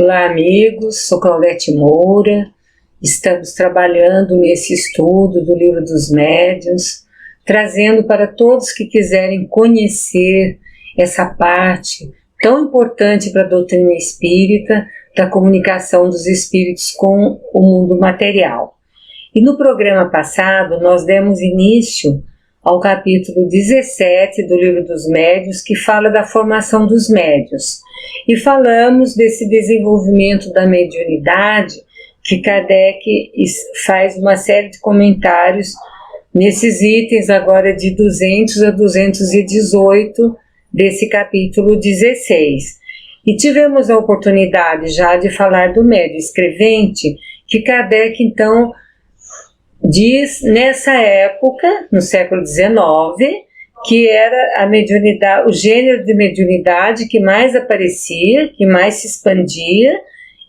Olá, amigos, sou Claudete Moura. Estamos trabalhando nesse estudo do Livro dos Médiuns, trazendo para todos que quiserem conhecer essa parte tão importante para a doutrina espírita, da comunicação dos espíritos com o mundo material. E no programa passado nós demos início ao capítulo 17 do Livro dos Médiuns, que fala da formação dos médiuns. E falamos desse desenvolvimento da mediunidade, que Kardec faz uma série de comentários nesses itens agora de 200 a 218 desse capítulo 16. E tivemos a oportunidade já de falar do médium escrevente, que Kardec então diz nessa época, no século XIX, que era a mediunidade, o gênero de mediunidade que mais aparecia, que mais se expandia,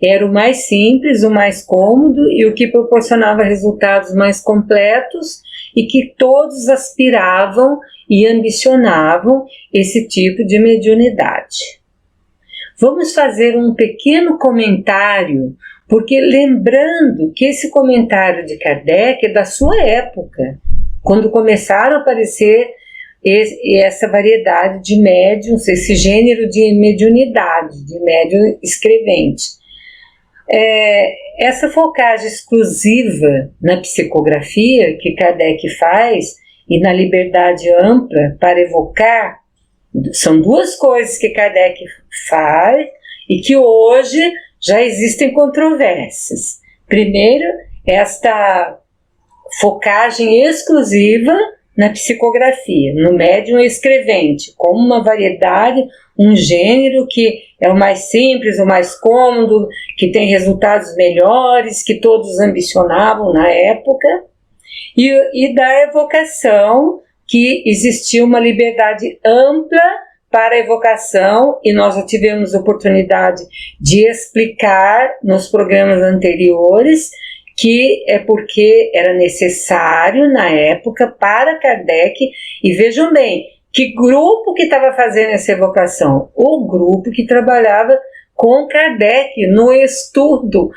era o mais simples, o mais cômodo e o que proporcionava resultados mais completos e que todos aspiravam e ambicionavam esse tipo de mediunidade. Vamos fazer um pequeno comentário, porque lembrando que esse comentário de Kardec é da sua época, quando começaram a aparecer essa variedade de médiuns, esse gênero de mediunidade, de médium escrevente. Essa focagem exclusiva na psicografia que Kardec faz e na liberdade ampla para evocar, são duas coisas que Kardec faz e que hoje já existem controvérsias. Primeiro, esta focagem exclusiva na psicografia, no médium escrevente, como uma variedade, um gênero que é o mais simples, o mais cômodo, que tem resultados melhores, que todos ambicionavam na época, e da evocação, que existia uma liberdade ampla para a evocação, e nós já tivemos oportunidade de explicar nos programas anteriores que é porque era necessário na época para Kardec, e vejam bem, que grupo que estava fazendo essa evocação? O grupo que trabalhava com Kardec no estudo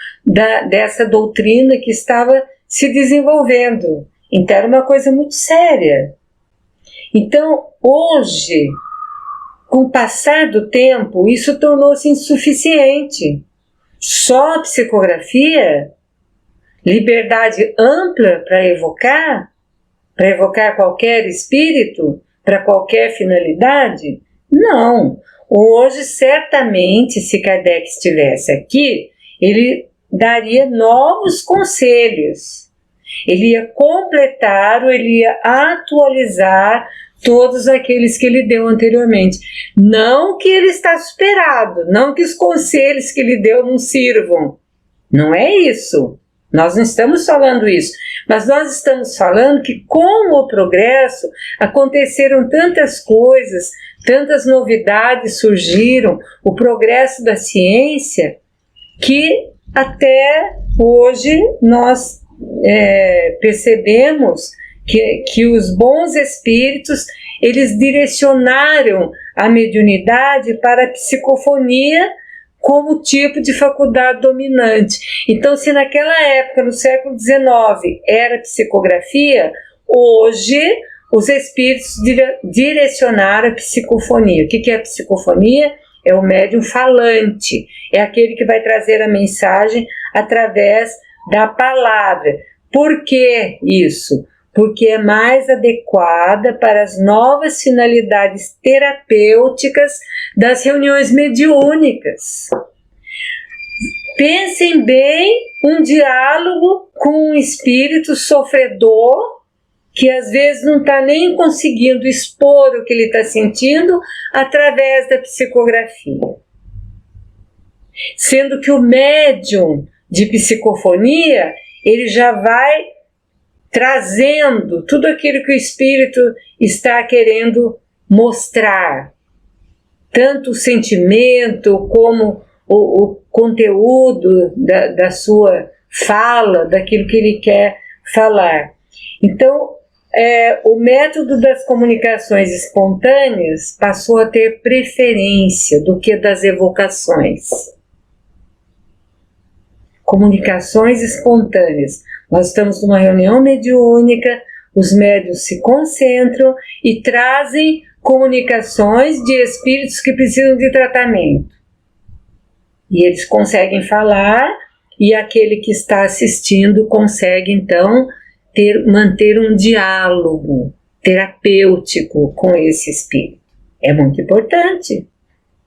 dessa doutrina que estava se desenvolvendo. Então era uma coisa muito séria. Então hoje, com o passar do tempo, isso tornou-se insuficiente. Só a psicografia, liberdade ampla para evocar qualquer espírito, para qualquer finalidade? Não. Hoje, certamente, se Kardec estivesse aqui, ele daria novos conselhos. Ele ia completar ou ele ia atualizar todos aqueles que ele deu anteriormente. Não que ele está superado, não que os conselhos que ele deu não sirvam. Não é isso. Nós não estamos falando isso, mas nós estamos falando que com o progresso aconteceram tantas coisas, tantas novidades surgiram, o progresso da ciência, que até hoje nós percebemos que os bons espíritos, eles direcionaram a mediunidade para a psicofonia como tipo de faculdade dominante. Então, se naquela época, no século XIX, era psicografia, hoje os espíritos direcionaram a psicofonia. O que é a psicofonia? É o médium falante, é aquele que vai trazer a mensagem através da palavra. Por que isso? Porque é mais adequada para as novas finalidades terapêuticas das reuniões mediúnicas. Pensem bem um diálogo com um espírito sofredor, que às vezes não está nem conseguindo expor o que ele está sentindo através da psicografia. Sendo que o médium de psicofonia, ele já vai trazendo tudo aquilo que o espírito está querendo mostrar, tanto o sentimento como o conteúdo da sua fala, daquilo que ele quer falar. Então, o método das comunicações espontâneas passou a ter preferência do que das evocações. comunicações espontâneas. Nós estamos numa reunião mediúnica, os médiuns se concentram e trazem comunicações de espíritos que precisam de tratamento. E eles conseguem falar, e aquele que está assistindo consegue, então, manter um diálogo terapêutico com esse espírito. É muito importante.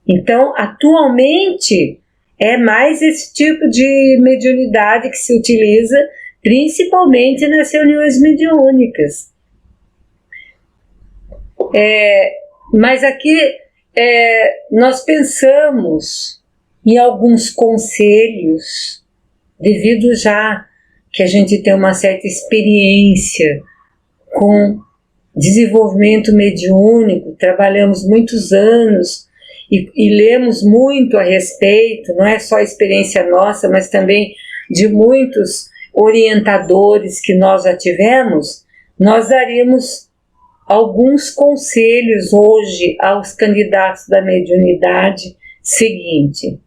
Então, atualmente, é mais esse tipo de mediunidade que se utiliza, principalmente nas reuniões mediúnicas. Mas aqui nós pensamos em alguns conselhos, devido já que a gente tem uma certa experiência com desenvolvimento mediúnico, trabalhamos muitos anos e lemos muito a respeito, não é só experiência nossa, mas também de muitos orientadores que nós já tivemos. Nós daríamos alguns conselhos hoje aos candidatos da mediunidade seguinte: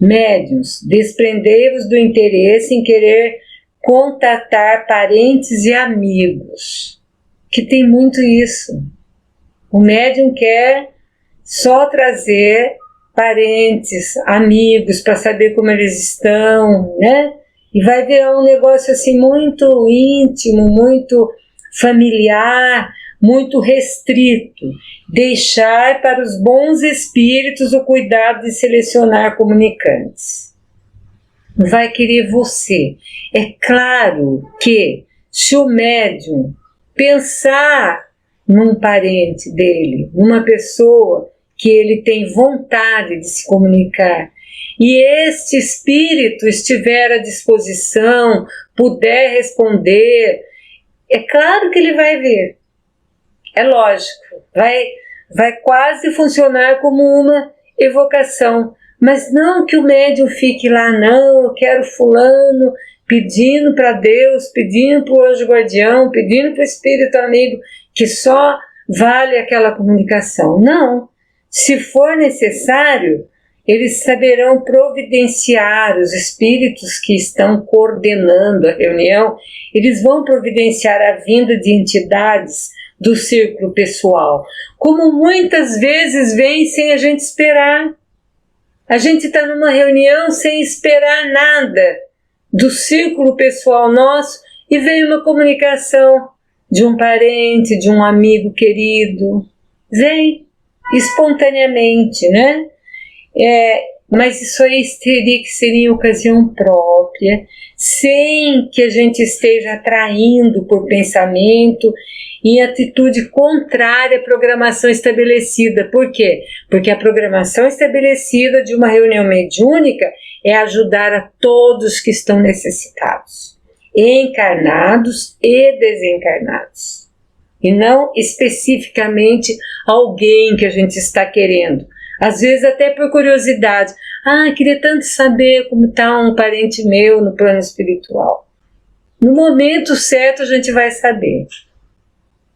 médiuns, desprendei-vos do interesse em querer contatar parentes e amigos, que tem muito isso. O médium quer só trazer parentes, amigos, para saber como eles estão, né? E vai virar um negócio assim muito íntimo, muito familiar, muito restrito. Deixar para os bons espíritos o cuidado de selecionar comunicantes. Vai querer você. É claro que se o médium pensar num parente dele, numa pessoa que ele tem vontade de se comunicar, e este espírito estiver à disposição, puder responder, é claro que ele vai ver. É lógico, vai quase funcionar como uma evocação. Mas não que o médium fique lá, não, eu quero fulano, pedindo para Deus, pedindo para o anjo guardião, pedindo para o espírito amigo, que só vale aquela comunicação. Não. Se for necessário, eles saberão providenciar, os espíritos que estão coordenando a reunião, eles vão providenciar a vinda de entidades do círculo pessoal, como muitas vezes vem sem a gente esperar. A gente está numa reunião sem esperar nada do círculo pessoal nosso e vem uma comunicação de um parente, de um amigo querido. Vem espontaneamente, né? Mas isso aí teria que ser em ocasião própria, sem que a gente esteja atraindo por pensamento, em atitude contrária à programação estabelecida. Por quê? Porque a programação estabelecida de uma reunião mediúnica é ajudar a todos que estão necessitados, encarnados e desencarnados, e não especificamente alguém que a gente está querendo. Às vezes até por curiosidade. Queria tanto saber como está um parente meu no plano espiritual. No momento certo a gente vai saber.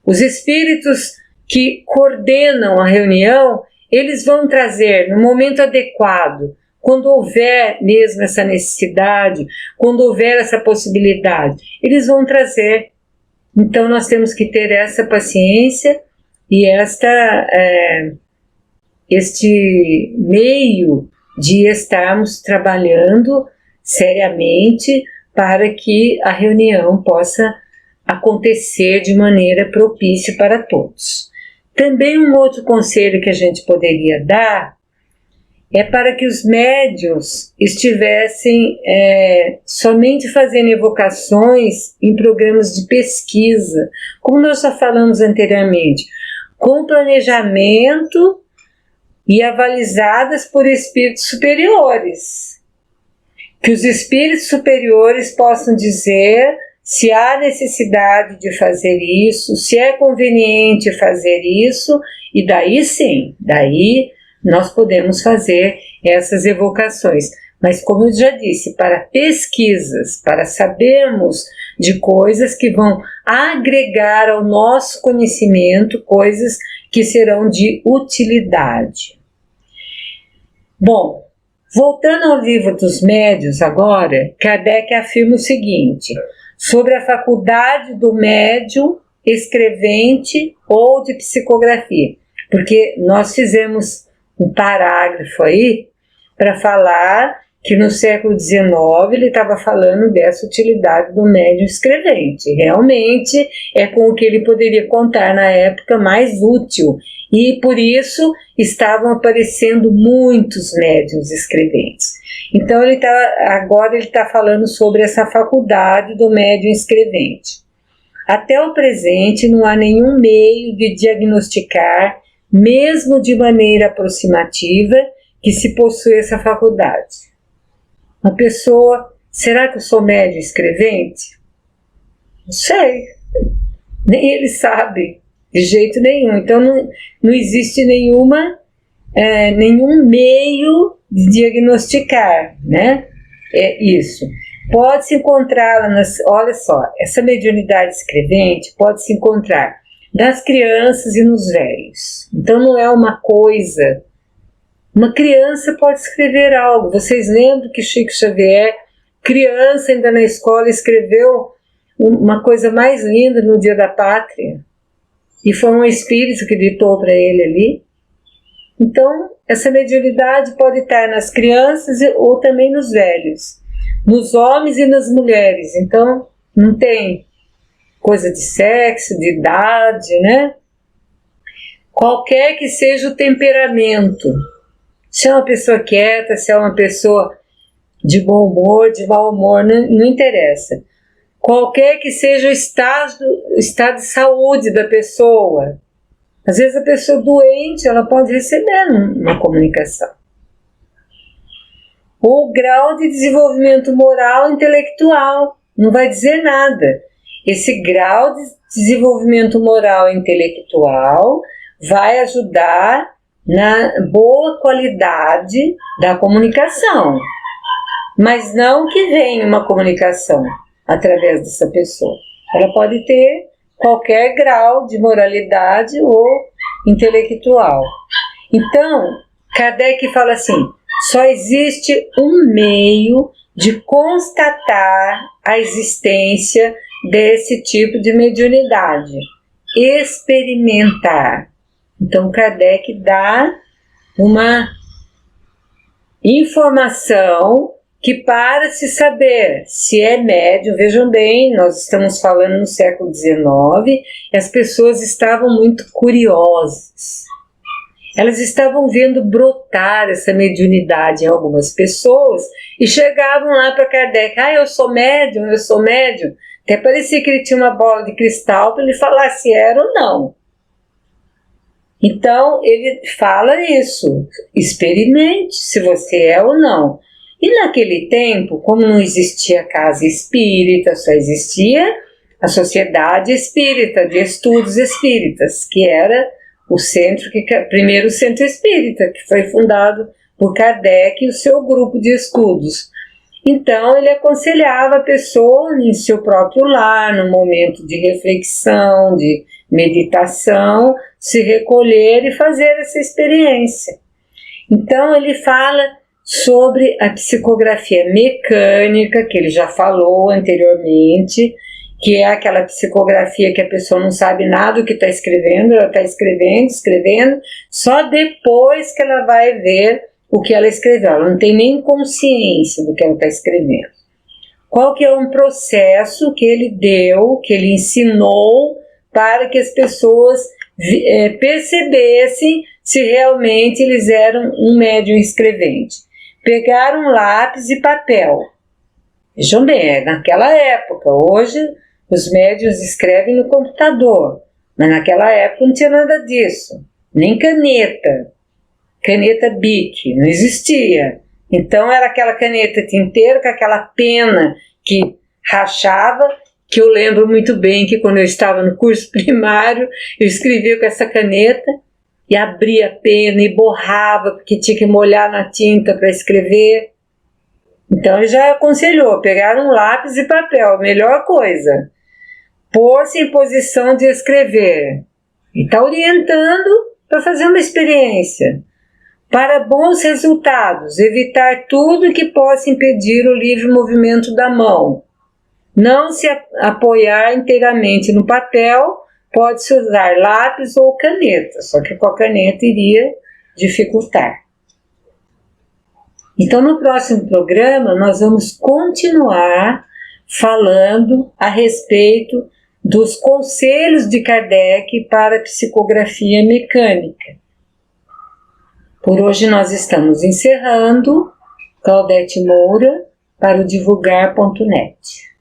Os espíritos que coordenam a reunião, eles vão trazer no momento adequado, quando houver mesmo essa necessidade, quando houver essa possibilidade, eles vão trazer. Então nós temos que ter essa paciência e este meio de estarmos trabalhando seriamente para que a reunião possa acontecer de maneira propícia para todos. Também um outro conselho que a gente poderia dar é para que os médiuns estivessem somente fazendo evocações em programas de pesquisa, como nós já falamos anteriormente, com planejamento e avalizadas por espíritos superiores. Que os espíritos superiores possam dizer se há necessidade de fazer isso, se é conveniente fazer isso, e daí sim, daí nós podemos fazer essas evocações. Mas como eu já disse, para pesquisas, para sabermos de coisas que vão agregar ao nosso conhecimento, coisas que serão de utilidade. Bom, Voltando ao livro dos médiuns agora, Kardec afirma o seguinte, sobre a faculdade do médium escrevente ou de psicografia, porque nós fizemos um parágrafo aí para falar que no século XIX ele estava falando dessa utilidade do médium escrevente. Realmente é com o que ele poderia contar na época mais útil, e por isso estavam aparecendo muitos médiuns escreventes. Então agora ele está falando sobre essa faculdade do médium escrevente. Até o presente não há nenhum meio de diagnosticar, mesmo de maneira aproximativa, que se possui essa faculdade. Uma pessoa, será que eu sou médium escrevente? Não sei, nem ele sabe, de jeito nenhum. Então não existe nenhum meio de diagnosticar, né? É isso. Pode-se encontrá-la olha só, essa mediunidade escrevente pode-se encontrar nas crianças e nos velhos. Então não é uma coisa. Uma criança pode escrever algo. Vocês lembram que Chico Xavier, criança ainda na escola, escreveu uma coisa mais linda no Dia da Pátria? E foi um espírito que ditou para ele ali. Então, essa mediunidade pode estar nas crianças ou também nos velhos, nos homens e nas mulheres. Então, não tem coisa de sexo, de idade, né? Qualquer que seja o temperamento, se é uma pessoa quieta, se é uma pessoa de bom humor, de mau humor, não interessa. Qualquer que seja o estado de saúde da pessoa. Às vezes a pessoa doente, ela pode receber uma comunicação. O grau de desenvolvimento moral e intelectual, não vai dizer nada. Esse grau de desenvolvimento moral e intelectual vai ajudar na boa qualidade da comunicação, mas não que venha uma comunicação através dessa pessoa. Ela pode ter qualquer grau de moralidade ou intelectual. Então, Kardec fala assim, só existe um meio de constatar a existência desse tipo de mediunidade, experimentar. Então, Kardec dá uma informação que, para se saber se é médium, vejam bem, nós estamos falando no século XIX, e as pessoas estavam muito curiosas. Elas estavam vendo brotar essa mediunidade em algumas pessoas e chegavam lá para Kardec, eu sou médium, eu sou médium. Até parecia que ele tinha uma bola de cristal para ele falar se era ou não. Então, ele fala isso, experimente se você é ou não. E naquele tempo, como não existia casa espírita, só existia a Sociedade Espírita de Estudos Espíritas, que era o primeiro centro espírita, que foi fundado por Kardec e o seu grupo de estudos. Então, ele aconselhava a pessoa em seu próprio lar, no momento de reflexão, de meditação, se recolher e fazer essa experiência. Então, ele fala sobre a psicografia mecânica, que ele já falou anteriormente, que é aquela psicografia que a pessoa não sabe nada do que está escrevendo, ela está escrevendo, só depois que ela vai ver o que ela escreveu, ela não tem nem consciência do que ela está escrevendo. Qual que é um processo que ele deu, que ele ensinou para que as pessoas percebessem se realmente eles eram um médium escrevente? Pegar um lápis e papel. Vejam bem, naquela época, hoje os médiuns escrevem no computador, mas naquela época não tinha nada disso, nem caneta Bic, não existia. Então era aquela caneta tinteira com aquela pena que rachava, que eu lembro muito bem que quando eu estava no curso primário, eu escrevia com essa caneta e abria a pena e borrava, porque tinha que molhar na tinta para escrever. Então ele já aconselhou, pegar um lápis e papel, a melhor coisa. Pôr-se em posição de escrever. E está orientando para fazer uma experiência. Para bons resultados, evitar tudo que possa impedir o livre movimento da mão. Não se apoiar inteiramente no papel, pode-se usar lápis ou caneta, só que com a caneta iria dificultar. Então, no próximo programa, nós vamos continuar falando a respeito dos conselhos de Kardec para a psicografia mecânica. Por hoje nós estamos encerrando. Claudete Moura para o divulgar.net.